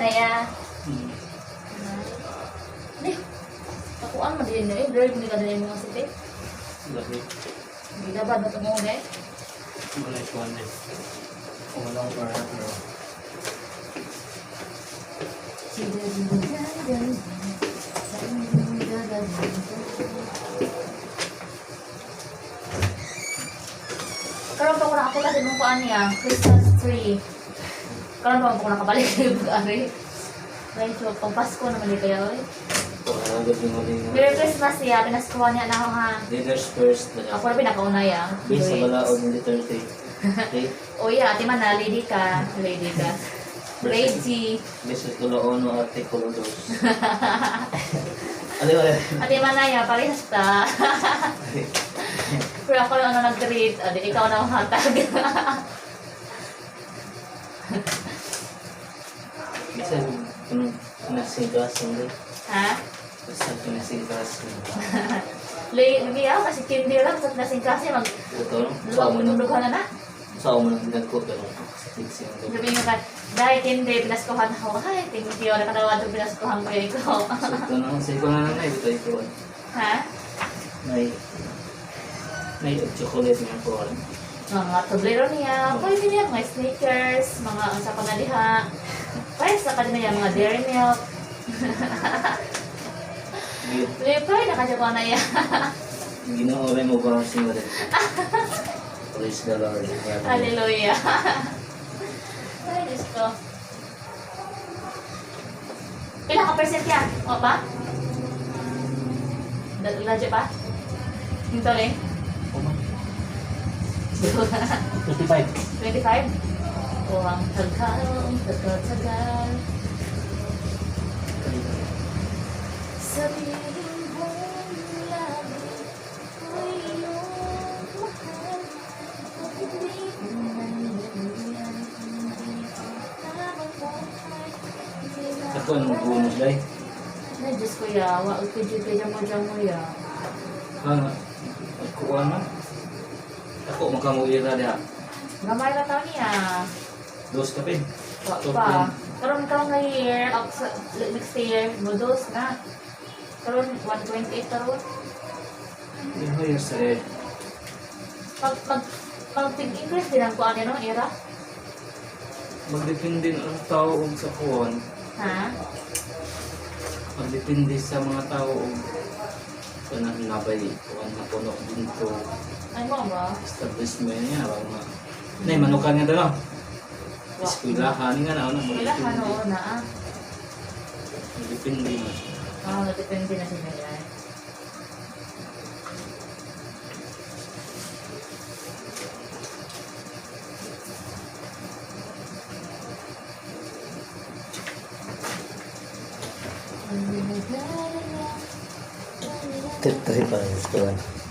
na ya. Hmm. Nih, takuan mo din eh. Blurred mo ka din yung mga sipit. Lahi. Hindi na ba ito mo eh? Wala ikuan eh. Walang para pero. Karon pa ko nakapula sa mong paan niya, Christmas tree. Karon pa ko nakabalik sa yung pag-ari. Right, so pang Pasko naman di kaya oy. Wala agad yung maling. Merry Christmas ya, pinaskuha niya na ako ha. Leaders first. Ako na pinakauna ya. Base sa balaod ng Duterte. Okay? O ya, ati man na, lady ka. Lady ka. Lady. Base sa Tulono Artikulo 2. Ano ba? Ati man na ya, parehas ta. Pero ako yung ano nag-greet, adi ikaw na ang hatag. Bisa kung nasingkas hindi. Ha? Basta kung nasingkas. Lagi ako kasi kindi lang sa nasingkasi mag Ito, lulog na na. sa mo nang nagko pero fixing ko. Sabi nga ka, dahil kindi pinaskuhan ako. Ay, thank you. Nakatawa doon pinaskuhan ko yung ikaw. So ito na lang ito ito. Ha? May chocolate nga po. Mga tublero niya. Pwede niya mga sneakers, mga sa panaliha. Pwede sa kanina niya mga dairy milk. Pwede nakadya ko na yan. Ginoo rin mo ba si Mother? Praise the Lord. Hallelujah. Ay, Diyos ko. Pila ka percent yan? O pa? Ladya pa? Hinto rin? 55. 25? O ang tagal. Sabihin mo lagi ko'y iyong mahal. Hindi naman yan, hindi habang buhay. Ako ang bonus day. Na, Diyos ko yawa. Ug kaya mo ya. Ah, ako ano? Ako makamuira dia. Gamay na tao niya. Dos kape. Wa pa. Karon nga year, next year, modos na. Karon 128 karon. Ano yung sa Pag tig-increase din ang kuan no era. magdepende ang tao og sa kuwan. Ha? Magdepende sa mga tao og kanang nabay kuwan na puno dito. Ay mo ba? Establishment niya ba nga. Nay manukan nga dala. Eskwelahan nga na mo. Wala ka no na. Depende na. Depende na sila yan. Trip pa rin ito.